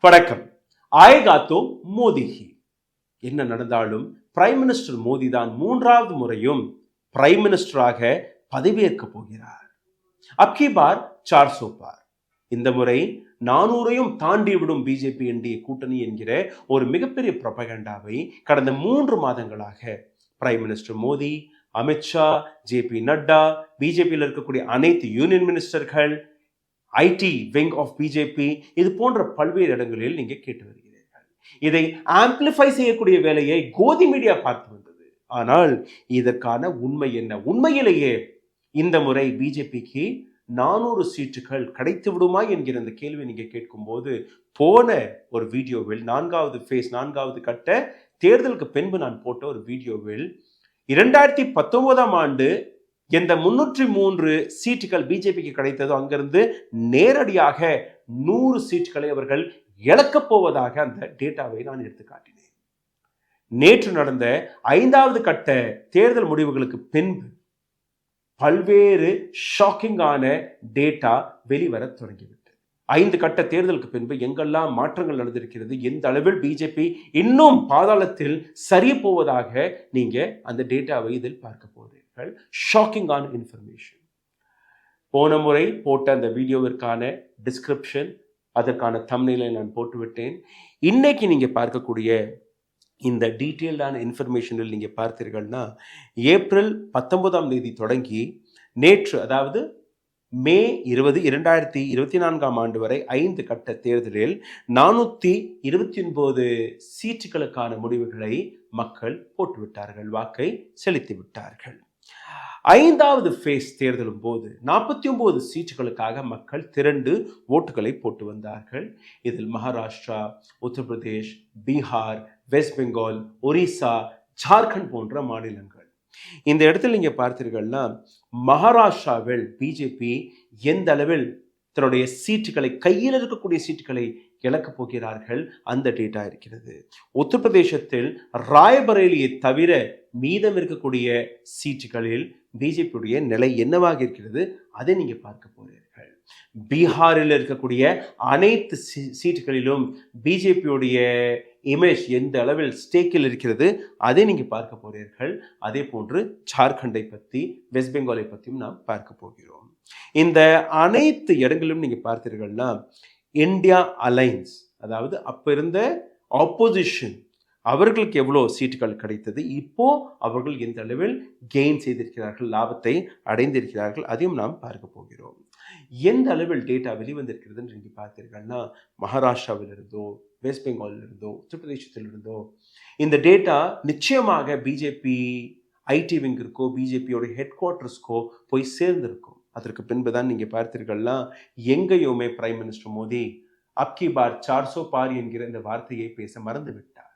வணக்கம். ஆயேகா தோ மோதி ஹி. என்ன நடந்தாலும் பிரைம் மினிஸ்டர் மோடி தான் 3வது முறையும் பிரைம் மினிஸ்டராக பதவியேற்க போகிறார். அப்கி பார் 400 பார். இந்த முறை 400ஐயும் தாண்டி விடும் பிஜேபி என்டிஏ கூட்டணி என்கிற ஒரு மிகப்பெரிய ப்ரொபகண்டாவை கடந்த 3 மாதங்களாக prime minister Modi, Amit Shah, JP Nadda, பிஜேபியில் இருக்கக்கூடிய அனைத்து யூனியன் மினிஸ்டர்கள், ஐடி விங் ஆஃப் பிஜேபி, இது போன்ற பல்வேறு இடங்களில் நீங்க கேட்டு வருகிறீர்கள். இதை ஆம்பிளிஃபை செய்யக்கூடிய வேலையை கோதி மீடியா பார்த்து வந்தது. ஆனால் இதற்கான உண்மை என்ன? உண்மையிலேயே இந்த முறை பிஜேபிக்கு 400 சீட்டுகள் கிடைத்து விடுமா என்கிற அந்த கேள்வி நீங்க கேட்கும் போது, போன ஒரு வீடியோவில் 4வது கட்ட தேர்தலுக்கு பின்பு நான் போட்ட ஒரு வீடியோவில் 2019ஆம் ஆண்டு எந்த 303 சீட்டுகள் பிஜேபிக்கு கிடைத்ததோ அங்கிருந்து நேரடியாக 100 சீட்டுகளை அவர்கள் இழக்கப் போவதாக அந்த டேட்டாவை நான் எடுத்து காட்டினேன். நேற்று நடந்த 5வது கட்ட தேர்தல் முடிவுகளுக்கு பின்பு பல்வேறு ஷாக்கிங்கான டேட்டா வெளிவர தொடங்கிவிட்டது. 5 கட்ட தேர்தலுக்கு பின்பு எங்கெல்லாம் மாற்றங்கள் நடந்திருக்கிறது, எந்த அளவில் பிஜேபி இன்னும் பாதாளத்தில் சரிய போவதாக நீங்க அந்த டேட்டாவை இதில் பார்க்க போகிறீர்கள். ஷாக்கிங்கான இன்ஃபர்மேஷன். போன முறை போட்ட அந்த வீடியோவிற்கான டிஸ்கிரிப்ஷன், அதற்கான தம்ப்நெயிலை நான் போட்டுவிட்டேன். இன்னைக்கு நீங்க பார்க்கக்கூடிய இந்த டீட்டெயில்டான இன்ஃபர்மேஷனில் நீங்க பார்த்தீர்கள்னா, ஏப்ரல் 19ஆம் தேதி தொடங்கி நேற்று, அதாவது மே 20, 2024ஆம் ஆண்டு வரை 5 கட்ட தேர்தலில் 429 சீட்டுகளுக்கான முடிவுகளை மக்கள் போட்டுவிட்டார்கள், வாக்கை செலுத்தி விட்டார்கள். 5வது ஃபேஸ் தேர்தலும் போது 49 சீட்டுகளுக்காக மக்கள் திரண்டு ஓட்டுகளை போட்டு வந்தார்கள். இதில் மகாராஷ்டிரா, உத்தரப்பிரதேஷ், பீகார், வெஸ்ட் பெங்கால், ஒரிசா, ஜார்க்கண்ட் போன்ற மாநிலங்கள். இந்த இடத்தில் நீங்க பார்த்தீர்கள்னா, மகாராஷ்டிராவில் பிஜேபி எந்த அளவில் தன்னுடைய சீட்டுகளை, கையில் இருக்கக்கூடிய சீட்டுகளை இழக்கப் போகிறார்கள் அந்த டேட்டா இருக்கிறது. உத்தரப்பிரதேசத்தில் ராய்பரேலியை தவிர மீதம் இருக்கக்கூடிய சீட்டுகளில் பிஜேபியுடைய நிலை என்னவாக இருக்கிறது அதை நீங்க பார்க்க போறீர்கள். பீகாரில் இருக்கக்கூடிய அனைத்து சீட்டுகளிலும் பிஜேபியுடைய இமேஜ் எந்த அளவில் ஸ்டேக்கில் இருக்கிறது அதை நீங்க பார்க்க போறீர்கள். அதே போன்று ஜார்க்கண்டை பத்தி, வெஸ்ட் பெங்காலை பற்றியும் நாம் பார்க்க போகிறோம். இந்த அனைத்து இடங்களிலும் நீங்க பார்த்தீர்கள்னா, இந்தியா அலைன்ஸ், அதாவது அப்ப இருந்த ஆப்போசிஷன், அவர்களுக்கு எவ்வளோ சீட்டுகள் கிடைத்தது, இப்போ அவர்கள் எந்த அளவில் கெயின் செய்திருக்கிறார்கள், லாபத்தை அடைந்திருக்கிறார்கள், அதையும் நாம் பார்க்க போகிறோம். எந்த அளவில் டேட்டா வெளிவந்திருக்கிறதுன்னு நீங்க பார்த்தீர்கள்னா, மகாராஷ்டிராவிலிருந்தோ, வெஸ்ட் பெங்காலிலிருந்தோ, உத்தரப்பிரதேசத்திலிருந்தோ இந்த டேட்டா நிச்சயமாக பிஜேபி ஐடி விங்கிற்கோ, பிஜேபியோட ஹெட் குவார்ட்டர்ஸ்க்கோ போய் சேர்ந்திருக்கும். அதற்கு பின்புதான் நீங்க பார்த்தீர்கள்னா, எங்கேயுமே பிரைம் மினிஸ்டர் மோடி அப்கி பார் 400 பார் என்கிற இந்த வார்த்தையை பேச மறந்து விட்டார்.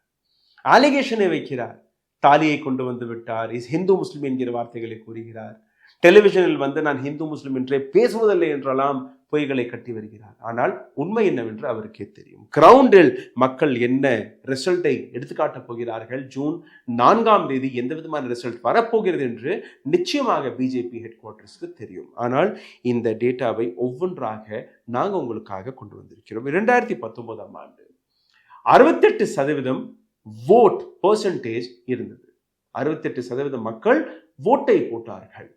அலிகேஷனை வைக்கிறார், தாலியை கொண்டு வந்து விட்டார், இஸ் ஹிந்து முஸ்லிம் என்கிற வார்த்தைகளை கூறுகிறார். டெலிவிஷனில் வந்து நான் ஹிந்து முஸ்லிம் என்றே பேசுவதில்லை என்றெல்லாம் பொய்களை கட்டி வருகிறார். ஆனால் உண்மை என்னவென்று அவருக்கே தெரியும். கிரவுண்டில் மக்கள் என்ன ரிசல்ட்டை எடுத்துக்காட்டப் போகிறார்கள், ஜூன் 4ஆம் தேதி எந்த விதமான ரிசல்ட் வரப்போகிறது என்று நிச்சயமாக பிஜேபி ஹெட் குவார்ட்டர்ஸ்க்கு தெரியும். ஆனால் இந்த டேட்டாவை ஒவ்வொன்றாக நாங்கள் உங்களுக்காக கொண்டு வந்திருக்கிறோம். 2019ஆம் ஆண்டு 68% vote percentage இருந்தது. 68% மக்கள் ஓட்டை போட்டார்கள்.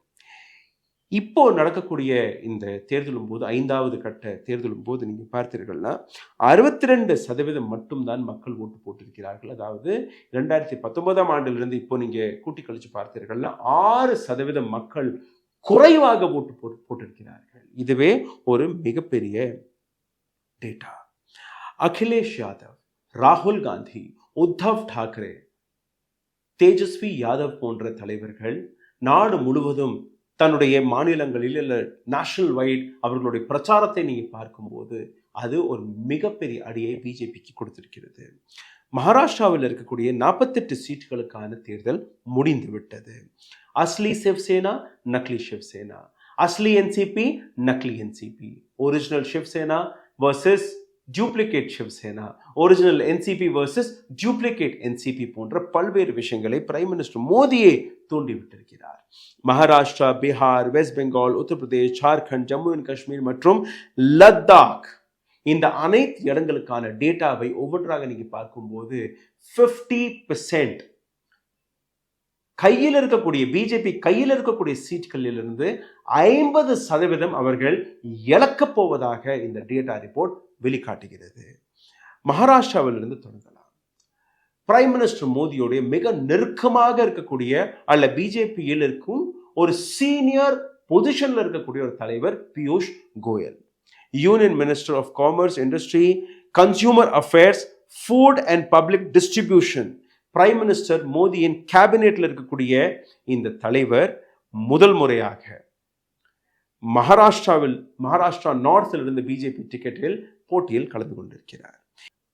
இப்போ நடக்கக்கூடிய இந்த தேர்தலும் போது, 5வது கட்ட தேர்தலும் போது நீங்க பார்த்தீர்கள்னா 62% மட்டும்தான் மக்கள் ஓட்டு போட்டிருக்கிறார்கள். அதாவது 2019ஆம் ஆண்டிலிருந்து இப்போ நீங்க கூட்டி கழிச்சு பார்த்தீர்கள்னா 6% மக்கள் குறைவாக ஓட்டு போட்டிருக்கிறார்கள். இதுவே ஒரு மிகப்பெரிய டேட்டா. அகிலேஷ் யாதவ், ராகுல் காந்தி, உத்தவ் டாக்கரே, தேஜஸ்வி யாதவ் போன்ற தலைவர்கள் நாடு முழுவதும் தன்னுடைய மாநிலங்களில் இல்லை நேஷனல் வைட் அவர்களுடைய பிரச்சாரத்தை நீங்க பார்க்கும்போது அது ஒரு மிகப்பெரிய அடியை பிஜேபிக்கு கொடுத்திருக்கிறது. மகாராஷ்டிராவில் இருக்கக்கூடிய 48 சீட்டுகளுக்கான தேர்தல் முடிந்து விட்டது. அஸ்லி சிவசேனா, நக்லி சிவசேனா, அஸ்லி என்சிபி, நக்லி NCP, original Shiv Sena versus duplicate Shiv Sena, original NCP versus duplicate NCP போன்ற பல்வேறு விஷயங்களை பிரைம் மினிஸ்டர் மோடியே தூண்டிவிட்டிருக்கிறார். மகாராஷ்டிரா, பீகார், வெஸ்ட் பெங்கால், உத்தரப்பிரதேஷ், ஜார்க்கண்ட், ஜம்மு அண்ட் காஷ்மீர் மற்றும் லத்தாக் இந்த அனைத்து இடங்களுக்கான டேட்டாவை ஒவ்வொன்றாக நீங்க பார்க்கும்போது 50% கையில் இருக்கக்கூடிய பிஜேபி கையில் இருக்கக்கூடிய சீட்களிலிருந்து 50% அவர்கள் இழக்கப் போவதாக இந்த டேட்டா ரிப்போர்ட் வெளிக்காட்டுகிறது. மகாராஷ்டிராவிலிருந்து தொடங்கலாம். பிரைம் மினிஸ்டர் மோடியோடைய மிக நெருக்கமாக இருக்கக்கூடிய அல்ல பிஜேபியில் இருக்கும் ஒரு சீனியர் பொசிஷன்ல இருக்கக்கூடிய ஒரு தலைவர் Piyush Goyal, union minister of commerce, industry, consumer affairs, food and public distribution. Prime minister மோடியின் கேபினெட்ல இருக்கக்கூடிய இந்த தலைவர் முதல் முறையாக மகாராஷ்டிரா நார்த்தில் இருந்து பிஜேபி டிக்கெட்டில் போட்டியில் கலந்து கொண்டிருக்கிறார்.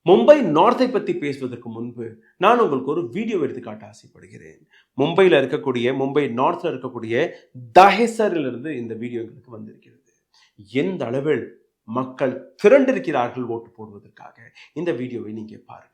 மும்பை நார்த்தை பற்றி பேசுவதற்கு முன்பு நான் உங்களுக்கு ஒரு வீடியோ எடுத்து காட்ட ஆசைப்படுகிறேன். மும்பையில் இருக்கக்கூடிய மும்பை நார்த்தில் இருக்கக்கூடிய தஹேசரிலிருந்து இந்த வீடியோ எங்களுக்கு வந்திருக்கிறது. எந்த அளவில் மக்கள் திரண்டிருக்கிறார்கள் ஓட்டு போடுவதற்காக. இந்த வீடியோவை நீங்க பாருங்கள்.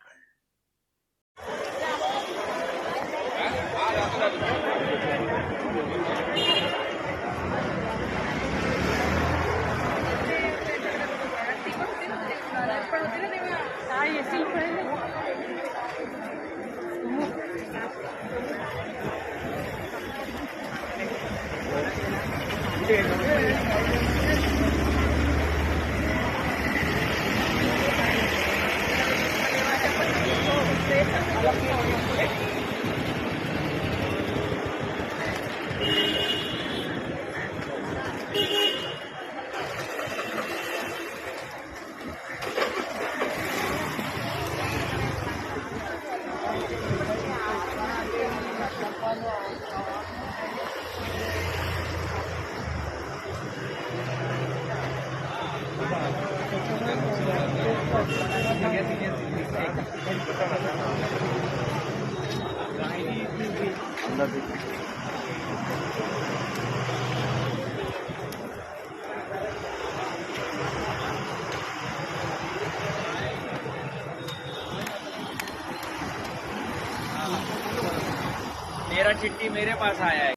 चिट्ठी मेरे पास आया है.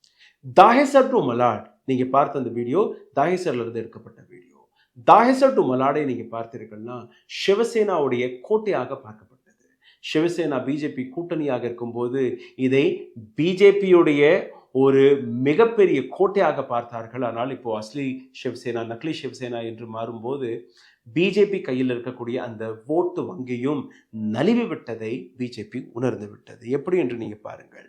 தாஹேசர் டு மலாட் நீங்க பார்த்த அந்த வீடியோ தாஹேசர்ல இருந்து எடுக்கப்பட்ட வீடியோ. தாஹேசர் டு மலாடை நீங்க பார்த்தீர்கள்னா சிவசேனாவுடைய கோட்டையாக பார்க்கப்பட்டது. சிவசேனா பிஜேபி கூட்டணியாக இருக்கும்போது இதை பிஜேபியுடைய ஒரு மிகப்பெரிய கோட்டையாக பார்த்தார்கள். ஆனால் இப்போ அஸ்லி சிவசேனா நக்லி சிவசேனா என்று மாறும்போது பிஜேபி கையில் இருக்கக்கூடிய அந்த ஓட்டு வங்கியும் நலிவு விட்டதை பிஜேபி உணர்ந்து விட்டது. எப்படி என்று நீங்க பாருங்கள்.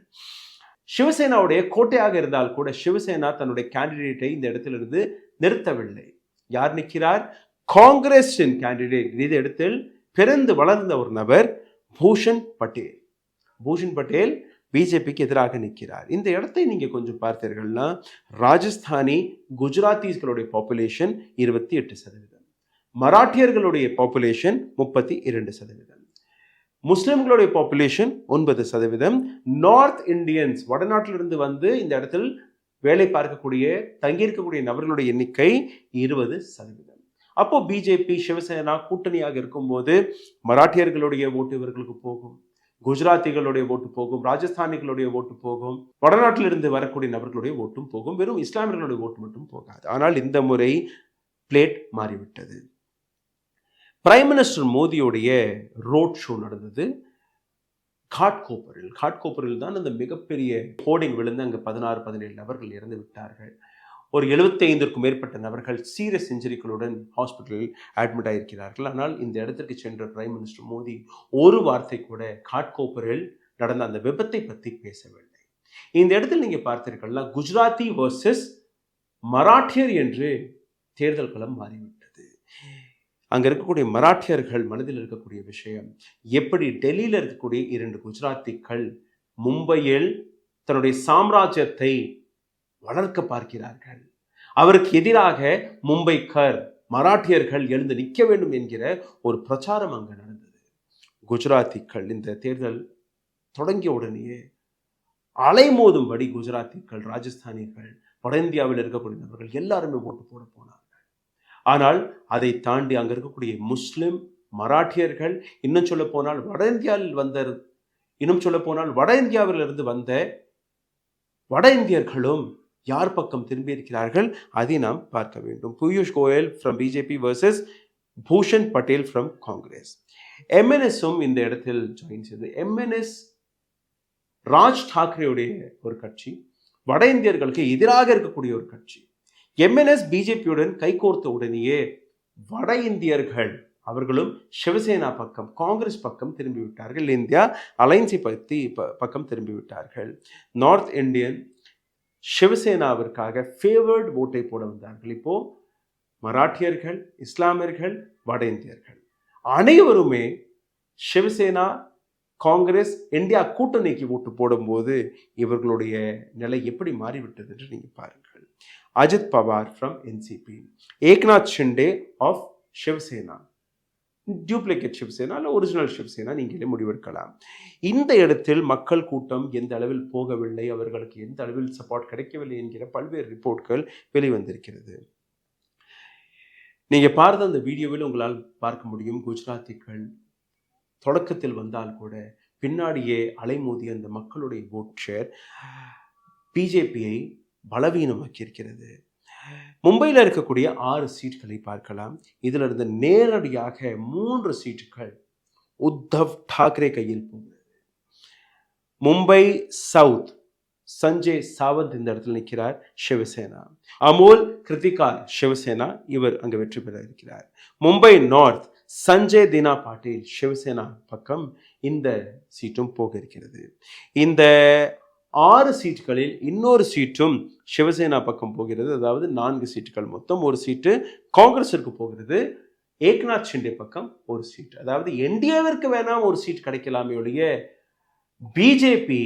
சிவசேனாவுடைய கோட்டையாக இருந்தால் கூட சிவசேனா தன்னுடைய கேண்டிடேட்டை இந்த இடத்திலிருந்து நிறுத்தவில்லை. யார் நிற்கிறார்? காங்கிரஸின் கேண்டிடேட், இந்த இடத்தில் பிறந்து வளர்ந்த ஒரு நபர் பூஷன் பட்டேல். பூஷன் பட்டேல் பிஜேபிக்கு எதிராக நிற்கிறார். இந்த இடத்தை நீங்க கொஞ்சம் பார்த்தீர்கள்னா ராஜஸ்தானி குஜராத்திகளுடைய பாப்புலேஷன் 28%, மராட்டியர்களுடைய பாப்புலேஷன் 32%, முஸ்லிம்களுடைய பாப்புலேஷன் 9%, நார்த் இந்தியன்ஸ் வடநாட்டிலிருந்து வந்து இந்த இடத்தில் வேலை பார்க்கக்கூடிய தங்கியிருக்கக்கூடிய நபர்களுடைய எண்ணிக்கை 20%. அப்போ பிஜேபி சிவசேனா கூட்டணியாக இருக்கும்போது மராட்டியர்களுடைய ஓட்டு இவர்களுக்கு போகும், குஜராத்திகளுடைய ஓட்டு போகும், ராஜஸ்தானிகளுடைய ஓட்டு போகும், வடநாட்டிலிருந்து வரக்கூடிய நபர்களுடைய ஓட்டும் போகும். வெறும் இஸ்லாமியர்களுடைய ஓட்டு மட்டும் போகாது. ஆனால் இந்த முறை பிளேட் மாறிவிட்டது. பிரைம் மினிஸ்டர் மோடியோடைய ரோட் ஷோ நடந்தது காட்கோப்பரில் தான் அந்த மிகப்பெரிய ஹோர்டிங் விழுந்து அங்கே 16-17 நபர்கள் இறந்து விட்டார்கள். ஒரு 75க்கும் மேற்பட்ட நபர்கள் சீரியஸ் இன்ஜுரிகளுடன் ஹாஸ்பிட்டலில் அட்மிட் ஆகியிருக்கிறார்கள். ஆனால் இந்த இடத்திற்கு சென்ற பிரைம் மினிஸ்டர் மோடி ஒரு வார்த்தை கூட காட்கோப்பரில் நடந்த அந்த விபத்தை பற்றி பேசவில்லை. இந்த இடத்தில் நீங்க பார்த்தீர்கள்னா குஜராத்தி வர்சஸ் மராட்டியர் என்று தேர்தல் களம் மாறிவிட்டது. அங்க இருக்கக்கூடிய மராட்டியர்கள் மனதில் இருக்கக்கூடிய விஷயம், எப்படி டெல்லியில் இருக்கக்கூடிய 2 குஜராத்திகள் மும்பையில் தன்னுடைய சாம்ராஜ்யத்தை வளர்க்க பார்க்கிறார்கள். அவருக்கு எதிராக மும்பைக்கர் மராட்டியர்கள் எழுந்து நிற்க வேண்டும் என்கிற ஒரு பிரச்சாரம் அங்கு நடந்தது. குஜராத்திகள் இந்த தேர்தல் தொடங்கிய உடனேயே அலைமோதும்படி குஜராத்திகள், ராஜஸ்தானிகள், வட இந்தியாவில் இருக்கக்கூடிய நபர்கள் எல்லாருமே ஓட்டு போட போனார்கள். ஆனால் அதை தாண்டி அங்க இருக்கக்கூடிய முஸ்லிம் மராட்டியர்கள், இன்னும் சொல்ல போனால் வட இந்தியாவிலிருந்து வந்த வட இந்தியர்களும் யார் பக்கம் திரும்பி இருக்கிறார்கள் அதை நாம் பார்க்க வேண்டும். Piyush Goyal from BJP versus Bhushan Patel from Congress. எம்என்எஸும் இந்த இடத்தில் ஜாயின் செய்தது. எம்என்எஸ் ராஜ் டாக்கரேவுடைய ஒரு கட்சி, வட இந்தியர்களுக்கு எதிராக இருக்கக்கூடிய ஒரு கட்சி. எம்என்எஸ் பிஜேபியுடன் கைகோர்த்த உடனேயே வட இந்தியர்கள் அவர்களும் சிவசேனா பக்கம், காங்கிரஸ் பக்கம் திரும்பிவிட்டார்கள். இந்தியா அலைன்ஸை பக்கம் திரும்பிவிட்டார்கள். நார்த் இந்தியன் சிவசேனாவிற்காக ஃபேவர்டு ஓட்டை போட வந்தார்கள். இப்போ மராட்டியர்கள், இஸ்லாமியர்கள், வட இந்தியர்கள் அனைவருமே சிவசேனா, காங்கிரஸ், இந்தியா கூட்டணிக்கு ஓட்டு போடும்போது இவர்களுடைய நிலை எப்படி மாறிவிட்டது என்று நீங்க பாருங்கள். Ajit Pawar from NCP, Eknath Shinde of Shiv Sena, duplicate Shiv Sena இல்லை ஒரிஜினல் சிவசேனா, நீங்களே முடிவெடுக்கலாம். இந்த இடத்தில் மக்கள் கூட்டம் எந்த அளவில் போகவில்லை, அவர்களுக்கு எந்த அளவில் சப்போர்ட் கிடைக்கவில்லை என்கிற பல்வேறு ரிப்போர்ட்கள் வெளிவந்திருக்கிறது. நீங்க பார்த்த அந்த வீடியோவில் உங்களால் பார்க்க முடியும், குஜராத்திகள் தொடக்கத்தில் வந்தால் கூட பின்னாடியே அலைமோதி அந்த மக்களுடைய ஓட் ஷேர் பிஜேபியை பலவீனமாக்கி இருக்கிறது. மும்பையில் இருக்கக்கூடிய 6 சீட்களை பார்க்கலாம். இதுல இருந்து நேரடியாக 3 சீட்டுகள் உத்தவ் டாக்கரே கையில் போகிறது. மும்பை சவுத் சஞ்சய் சாவந்த் இந்த இடத்தில் நிற்கிறார், சிவசேனா. அமோல் கிருத்திகார் சிவசேனா, இவர் அங்கு வெற்றி பெற இருக்கிறார். மும்பை நார்த் சஞ்சய் தினா பாட்டீல் சிவசேனா பக்கம் இந்த சீட்டும் போக இருக்கிறது. இந்த 6 சீட்டுகளில் இன்னொரு சீட்டும் சிவசேனா பக்கம் போகிறது. அதாவது 4 சீட்டுகள் மொத்தம். ஒரு சீட்டு காங்கிரஸிற்கு போகிறது. ஏக்நாத் ஷிண்டே பக்கம் ஒரு சீட். அதாவது என்டிஏவிற்கு வேணாம் ஒரு சீட் கிடைக்கலாமே ஒழிய பிஜேபி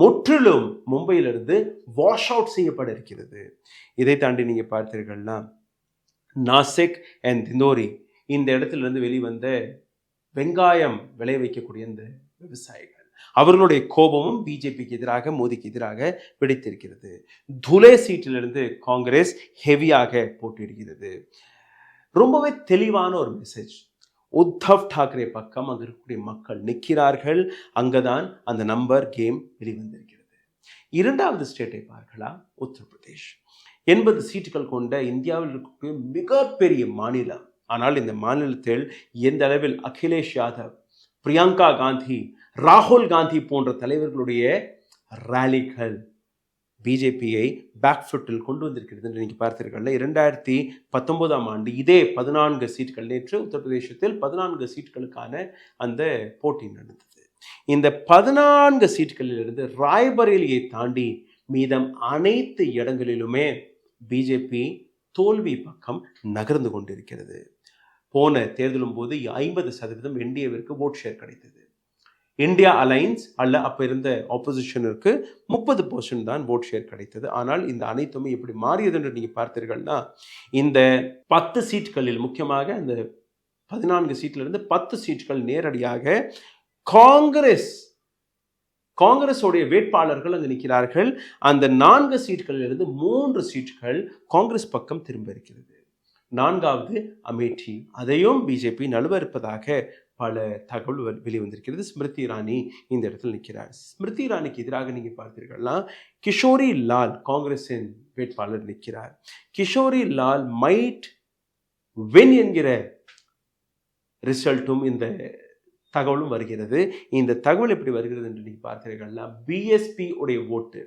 முற்றிலும் மும்பையிலிருந்து வாஷ் அவுட் செய்யப்பட இருக்கிறது. இதை தாண்டி நீங்க பார்த்தீர்கள்னா நாசிக் அண்ட் திந்தோரி, இந்த இடத்திலிருந்து வெளிவந்த வெங்காயம் விளைய வைக்கக்கூடிய இந்த விவசாயிகள், அவர்களுடைய கோபமும் பிஜேபிக்கு எதிராக, மோடிக்கு எதிராக வெடித்திருக்கிறது. துலே சீட்டிலிருந்து காங்கிரஸ் ஹெவியாக போட்டியிடுகிறது. ரொம்பவே தெளிவான ஒரு மெசேஜ். உத்தவ் டாக்கரே பக்கம் அங்கு இருக்கக்கூடிய மக்கள் நிற்கிறார்கள். அங்கதான் அந்த நம்பர் கேம் வெளிவந்திருக்கிறது. 2வது ஸ்டேட்டை பார்க்கலாம், உத்தரப்பிரதேஷ். 80 சீட்டுகள் கொண்ட இந்தியாவில் இருக்கக்கூடிய மிகப்பெரிய மாநிலம். ஆனால் இந்த மாநிலத்தில் எந்த அளவில் அகிலேஷ் யாதவ், பிரியங்கா காந்தி, ராகுல் காந்தி போன்ற தலைவர்களுடைய ராலிகள் பிஜேபியை பேக்ஃபுட்டில் கொண்டு வந்திருக்கிறது என்று நீங்கள் பார்த்தீர்கள். 2019ஆம் ஆண்டு இதே 14 சீட்டுகள், நேற்று உத்தரப்பிரதேசத்தில் 14 சீட்டுகளுக்கான அந்த போட்டி நடந்தது. இந்த 14 சீட்டுகளிலிருந்து ராய்பரேலியை தாண்டி மீதம் அனைத்து இடங்களிலுமே பிஜேபி தோல்வி பக்கம் நகர்ந்து கொண்டிருக்கிறது. போன தேர்தலும் போது 50% என்டிஏவிற்கு ஓட் ஷேர் கிடைத்தது. இந்தியா அலைன்ஸ் அல்ல அப்ப இருந்த ஆப்போசிஷனுக்கு 30% தான் ஓட் ஷேர் கிடைத்தது. ஆனால் இந்த அனைத்துமே எப்படி மாறியது என்று நீங்க பார்த்தீர்கள்னா, இந்த 10 சீட்டுகளில், முக்கியமாக அந்த 14 சீட்ல இருந்து 10 சீட்டுகள் நேரடியாக காங்கிரஸோடைய வேட்பாளர்கள் அங்கு நிற்கிறார்கள். அந்த 4 சீட்டுகளில் இருந்து 3 சீட்டுகள் காங்கிரஸ் பக்கம் திரும்ப இருக்கிறது. 4வது அமேठी, அதையும் பிஜேபி நழுவ இருப்பதாக பல தகவல் வெளிவந்திருக்கிறது. ஸ்மிருதி இரானி இந்த இடத்தில் நிற்கிறார். ஸ்மிருதி இரானிக்கு எதிராக நீங்க பார்த்தீர்கள்னா கிஷோரி லால் காங்கிரஸின் வேட்பாளர் நிற்கிறார். கிஷோரி லால் மைட் வின் என்கிற ரிசல்ட்டும் இந்த தகவலும் வருகிறது. இந்த தகவல் எப்படி வருகிறது என்று நீங்க பார்த்தீர்கள்னா, பிஎஸ்பி உடைய ஓட்டு,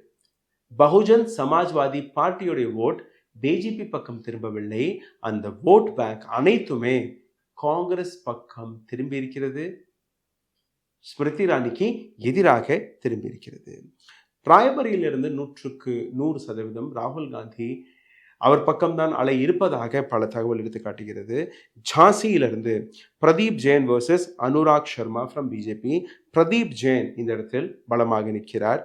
பகுஜன் சமாஜ்வாதி பார்ட்டியுடைய ஓட் பிஜேபி பக்கம் திரும்பவில்லை. அந்த ஓட் பேங்க் அனைத்துமே காங்கிரஸ் பக்கம் திரும்பி இருக்கிறது. ஸ்மிருதி இரானிக்கு எதிராக திரும்பி இருக்கிறது. ராய்பரேலியிலிருந்து 100% ராகுல் காந்தி அவர் பக்கம்தான் அலை இருப்பதாக பல தகவல் எடுத்து காட்டுகிறது. ஜான்சியிலிருந்து Pradeep Jain versus Anurag Sharma from BJP. Pradeep Jain இந்த இடத்தில் பலமாக நிற்கிறார்.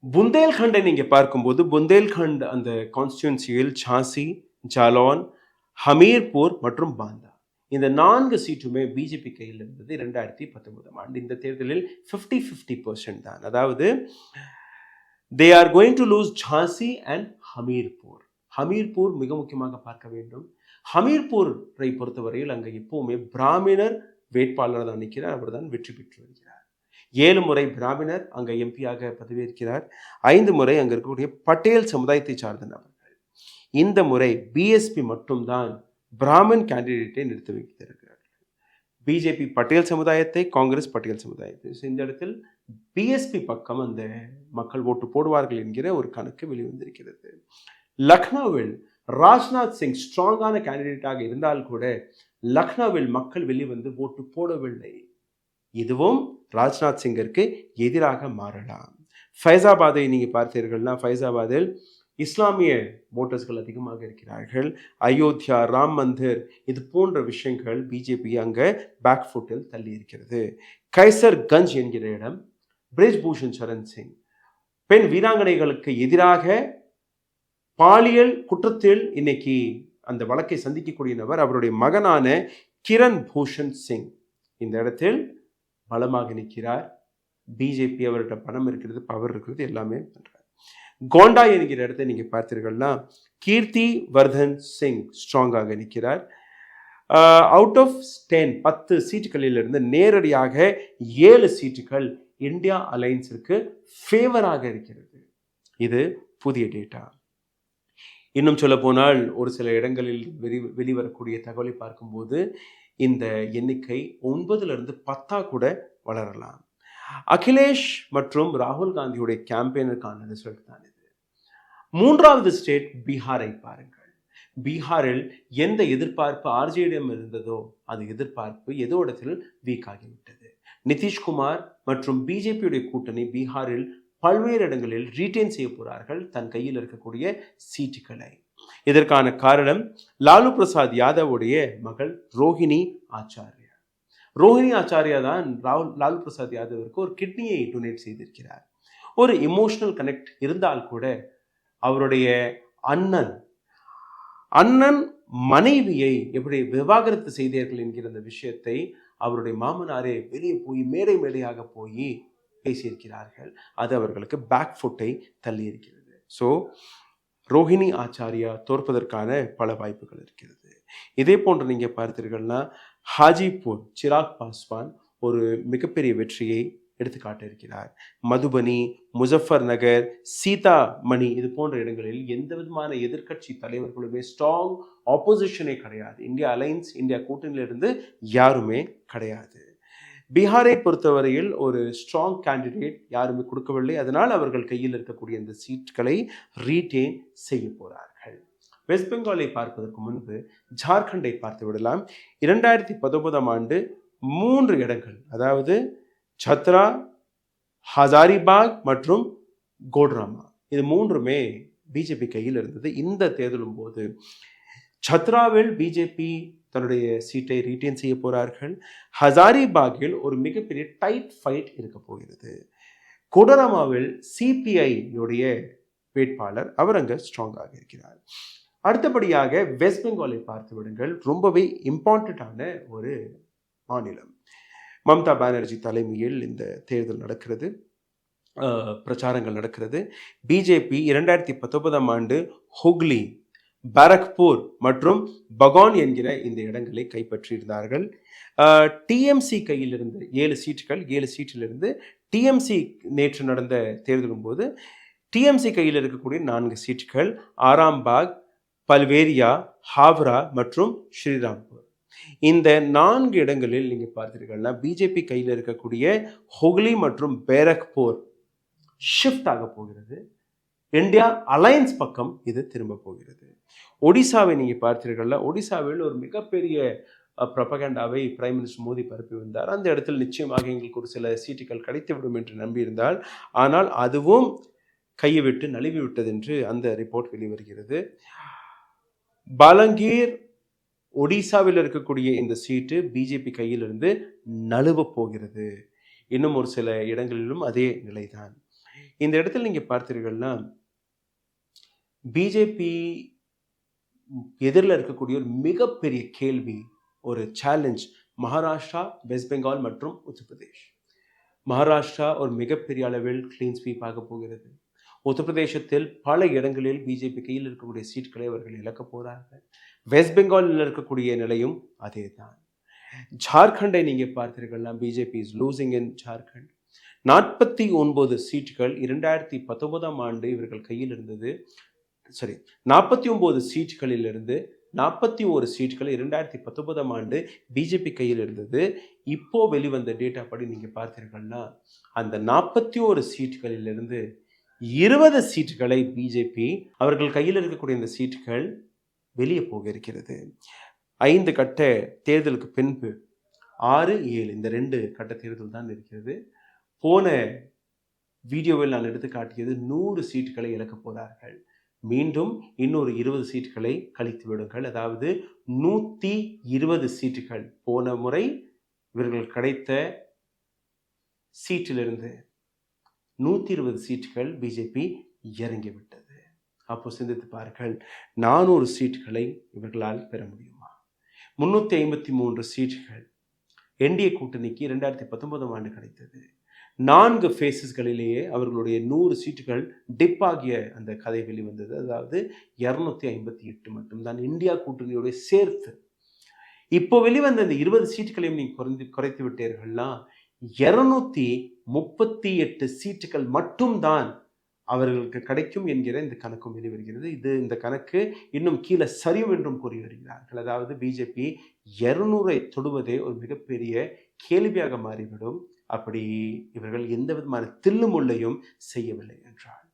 புந்தேல்கண்டை நீங்க பார்க்கும்போது, புந்தேல்கண்ட் அந்த கான்ஸ்டியூன்சியில் ஜான்சி, ஜாலோன், ஹமீர்பூர் மற்றும் பாந்தா, இந்த 4 சீட்டுமே பிஜேபி கையில் இருந்தது 2019ஆம் ஆண்டு. இந்த தேர்தலில் 50-50% தான். அதாவது they are going to lose Jhansi and Hamirpur. Hamirpur மிக முக்கியமாக பார்க்க வேண்டும். ஹமீர்பூரை பொறுத்தவரையில் அங்கே எப்பவுமே பிராமணர் வேட்பாளர் தான் நிற்கிறார். அவர் தான் வெற்றி பெற்று வருகிறார். 7 முறை பிராமணர் அங்கே எம்பியாக பதவியேற்கிறார். 5 முறை அங்கே இருக்கக்கூடிய பட்டேல் சமுதாயத்தை சார்ந்த நபர்கள். இந்த முறை பிஎஸ்பி மட்டும்தான் பிராமன் கேண்டிடேட்டை நிறுத்தி வைத்திருக்கிறார்கள். பிஜேபி பட்டேல் சமுதாயத்தை, காங்கிரஸ் பட்டேல் சமுதாயத்தை. இந்த இடத்தில் பிஎஸ்பி பக்கம் அந்த மக்கள் ஓட்டு போடுவார்கள் என்கிற ஒரு கணக்கு வெளிவந்திருக்கிறது. லக்னோவில் ராஜ்நாத் சிங் ஸ்ட்ராங்கான கேண்டிடேட்டாக இருந்தால் கூட லக்னோவில் மக்கள் வெளிவந்து ஓட்டு போடவில்லை. இதுவும் ராஜ்நாத் சிங்கிற்கு எதிராக மாறலாம். ஃபைசாபாதை நீங்க பார்த்தீர்கள்னா, ஃபைசாபாதில் இஸ்லாமிய ஓட்டர்ஸ்கள் அதிகமாக இருக்கிறார்கள். அயோத்தியா, ராம் மந்திர், இது போன்ற விஷயங்கள் பிஜேபி அங்க பேக் ஃபுட்டில் தள்ளி இருக்கிறது. கைசர் கஞ்ச் என்கிற இடம், பிரிஜ் பூஷன் சரண் சிங் பெண் வீராங்கனைகளுக்கு எதிராக பாலியல் குற்றத்தில் இன்னைக்கு அந்த வழக்கை சந்திக்கக்கூடிய நபர் அவருடைய மகனான கிரண் பூஷன் சிங் இந்த இடத்தில் பலமாக நிற்கிறார். பிஜேபி அவர்கிட்ட பணம் இருக்கிறது, பவர் இருக்கிறது, எல்லாமே பண்றார். கோண்டா என்கிற இடத்தை நீங்க பார்த்தீர்கள்னா கீர்த்தி வர்தன் சிங் ஸ்ட்ராங்காக நிற்கிறார். அவுட் ஆஃப் 10 சீட்டுகளில் இருந்து நேரடியாக 7 சீட்டுகள் இந்தியா அலையன்ஸிற்கு ஃபேவராக இருக்கிறது. இது புதிய டேட்டா. இன்னும் சொல்ல போனால் ஒரு சில இடங்களில் வெளிவரக்கூடிய தகவலை பார்க்கும்போது இந்த எண்ணிக்கை 9லிருந்து 10 கூட வளரலாம். அகிலேஷ் மற்றும் ராகுல் காந்தியுடைய கேம்பெயினுக்கான ரிசல்ட் தான் இது. 3வது ஸ்டேட் பீகாரை பாருங்கள். பீகாரில் எந்த எதிர்பார்ப்பு ஆர்ஜேடிஎம் இருந்ததோ அது எதிர்பார்ப்பு ஏதோ இடத்தில் வீக் ஆகிவிட்டது. நிதிஷ்குமார் மற்றும் பிஜேபியுடைய கூட்டணி பீகாரில் பல்வேறு இடங்களில் ரீட்டைன் செய்ய போறார்கள் தன் கையில் இருக்கக்கூடிய சீட்டுகளை. இதற்கான காரணம் லாலு பிரசாத் யாதவுடைய மகள் ரோஹிணி ஆச்சாரியா. ரோஹிணி ஆச்சாரியா தான் லாலு பிரசாத் யாதவிற்கு ஒரு கிட்னியை டொனேட் செய்திருக்கிறார். ஒரு இமோஷனல் கனெக்ட் இருந்தால் கூட அவருடைய அண்ணன் மனைவியை எப்படி விவாகரத்து செய்தார்கள் என்கிற அந்த விஷயத்தை அவருடைய மாமனாரே வெளியே போய் மேடையாக போய் பேசியிருக்கிறார்கள். அது அவர்களுக்கு பேக் ஃபுட்டை தள்ளி இருக்கிறது. ஸோ ரோஹிணி ஆச்சாரியா தோற்பதற்கான பல வாய்ப்புகள் இருக்கிறது. இதே போன்று நீங்க பார்த்தீர்கள்னா ஹாஜிபூர் சிராக் பாஸ்வான் ஒரு மிகப்பெரிய வெற்றியை எடுத்துக்காட்ட இருக்கிறார். மதுபனி, முசஃபர் நகர், சீதாமணி இது போன்ற இடங்களில் எந்த விதமான எதிர்கட்சி தலைவர்களுமே ஸ்ட்ராங் ஆப்போசிஷனே கிடையாது. இந்தியா அலையன்ஸ், இந்தியா கூட்டணியிலிருந்து யாருமே கிடையாது. பீகாரை பொறுத்தவரையில் ஒரு ஸ்ட்ராங் கேண்டிடேட் யாருமே கொடுக்கவில்லை. அதனால் அவர்கள் கையில் இருக்கக்கூடிய இந்த சீட்களை ரீடெயின் செய்ய போறார்கள். வெஸ்ட் பெங்காலை பார்ப்பதற்கு முன்பு ஜார்க்கண்டை பார்த்து விடலாம். 2019ஆம் ஆண்டு 3 இடங்கள், அதாவது சத்ரா, ஹசாரிபாக் மற்றும் கோட்ராமா, இது 3மே பிஜேபி கையில் இருந்தது. இந்த தேர்தலும் போது சத்ராவில் பிஜேபி தன்னுடைய சீட்டை ரீட்டைன் செய்ய போறார்கள். ஹசாரிபாகில் ஒரு மிகப்பெரிய டைட் ஃபைட் இருக்க போகிறது. கோடராமாவில் சிபிஐ உடைய வேட்பாளர் அவர் அங்க ஸ்ட்ராங்காக இருக்கிறார். அடுத்தபடியாக வெஸ்ட் பெங்காலை பார்த்து விடுங்கள். ரொம்பவே இம்பார்ட்டண்டான ஒரு மாநிலம். மம்தா பானர்ஜி தலைமையில் இந்த தேர்தல் நடக்கிறது, பிரச்சாரங்கள் நடக்கிறது. பிஜேபி 2019ஆம் ஆண்டு ஹுக்லி, பாரக்பூர் மற்றும் பகான் என்கிற இந்த இடங்களை கைப்பற்றியிருந்தார்கள். டிஎம்சி கையில் இருந்த 7 சீட்டுகள், 7 சீட்டிலிருந்து டிஎம்சி நேற்று நடந்த தேர்தலும் போது டிஎம்சி கையில் இருக்கக்கூடிய 4 சீட்டுகள் ஆராம்பாக், பல்வேரியா, ஹாவ்ரா மற்றும் ஸ்ரீராம்பூர். இந்த 4 இடங்களில் நீங்க பார்த்தீர்கள்னா பிஜேபி கையில் இருக்கக்கூடிய ஹுக்லி மற்றும் பேரக்பூர் ஷிஃப்ட் ஆக போகிறது. இந்தியா அலையன்ஸ் பக்கம் இது திரும்ப போகிறது. ஒடிசாவை நீங்க பார்த்தீர்கள்னா ஒடிசாவில் ஒரு மிகப்பெரிய ப்ரொபகண்டாவை பிரைம் மினிஸ்டர் மோடி பரப்பி வந்தார். அந்த இடத்தில் நிச்சயமாக எங்களுக்கு ஒரு சில சீட்டுகள் கிடைத்துவிடும் என்று நம்பியிருந்தால், ஆனால் அதுவும் கையை விட்டு நழுவி விட்டது என்று அந்த ரிப்போர்ட் வெளிவருகிறது. பாலங்கீர், ஒடிசாவில் இருக்கக்கூடிய இந்த சீட்டு பிஜேபி கையிலிருந்து நழுவ போகிறது. இன்னும் ஒரு சில இடங்களிலும் அதே நிலைதான். இந்த இடத்தில் நீங்க பார்த்தீர்கள்னா பிஜேபி எதிரில் இருக்கக்கூடிய ஒரு மிகப்பெரிய கேள்வி, ஒரு சேலஞ்ச் மகாராஷ்டிரா, வெஸ்ட் பெங்கால் மற்றும் உத்தரப்பிரதேஷ். மகாராஷ்டிரா ஒரு மிகப்பெரிய அளவில் கிளீன் ஸ்வீப் ஆக போகிறது. உத்தரப்பிரதேசத்தில் பல இடங்களில் பிஜேபி கையில் இருக்கக்கூடிய சீட்களை அவர்கள் இழக்க போறார்கள். வெஸ்ட் பெங்காலில் இருக்கக்கூடிய நிலையும் அதே தான். ஜார்க்கண்டை நீங்க பார்த்தீர்கள்னா பிஜேபி இஸ் லூசிங் இன் ஜார்க்கண்ட். 49 சீட்டுகள் 2019ஆம் ஆண்டு இவர்கள் கையில் இருந்தது. 49 சீட்டுகளிலிருந்து 41 சீட்டுகள் 2019ஆம் ஆண்டு பிஜேபி கையில் இருந்தது. இப்போ வெளிவந்த டேட்டா படி நீங்க பார்த்தீர்கள்னா அந்த 41 சீட்டுகளிலிருந்து 20 சீட்டுகளை பிஜேபி அவர்கள் கையில் இருக்கக்கூடிய இந்த சீட்டுகள் வெளியே போக இருக்கிறது. 5 கட்ட தேர்தலுக்கு பின்பு 6, 7 இந்த 2 கட்ட தேர்தல் தான் இருக்கிறது. போன வீடியோவில் நான் எடுத்து காட்டியது 100 சீட்டுகளை இழக்க போகிறார்கள். மீண்டும் இன்னொரு 20 சீட்டுகளை கழித்து விடுங்கள். அதாவது 120 சீட்டுகள். போன முறை இவர்கள் கிடைத்த சீட்டிலிருந்து 120 சீட்டுகள் பிஜேபி இறங்கிவிட்டது. அப்போ சிந்தித்து பாருங்கள், 400 சீட்டுகளை இவர்களால் பெற முடியுமா? 353 சீட்டுகள் என்டிஏ கூட்டணிக்கு 2019ஆம் ஆண்டு கிடைத்தது. 4 ஃபேஸஸ்களிலேயே அவர்களுடைய 100 சீட்டுகள் டிப் ஆகிய அந்த கதை வெளிவந்தது. அதாவது 258 மட்டும்தான் இந்தியா கூட்டணியோட சேர்த்து. இப்போ வெளிவந்த இந்த 20 சீட்டுகளையும் நீங்கள் குறைத்து விட்டீர்கள்னா 238 சீட்டுகள் மட்டும்தான் அவர்களுக்கு கிடைக்கும் என்கிற இந்த கணக்கும் வெளிவருகிறது. இந்த கணக்கு இன்னும் கீழே சரியும் என்றும் கூறி வருகிறார்கள். அதாவது பிஜேபி 200ஐ தொடுவதே ஒரு மிகப்பெரிய கேள்வியாக மாறிவிடும். அப்படி இவர்கள் எந்த விதமான தில்லுமுள்ளையும் செய்யவில்லை என்றால்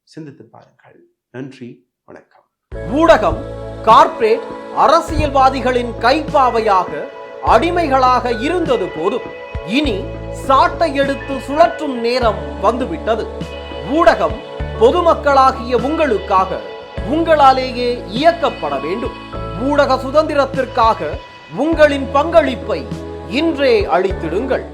சிந்தித்து பாருங்கள். நன்றி, வணக்கம். ஊடகம் கார்ப்பரேட் அரசியல்வாதிகளின் கைப்பாவையாக அடிமைகளாக இருந்தது போதும். இனி சாட்டை எடுத்து சுழற்றும் நேரம் வந்துவிட்டது. ஊடகம் பொதுமக்களாகிய உங்களுக்காக உங்களாலேயே இயக்கப்பட வேண்டும். ஊடக சுதந்திரத்திற்காக உங்களின் பங்களிப்பை இன்றே அளித்திடுங்கள்.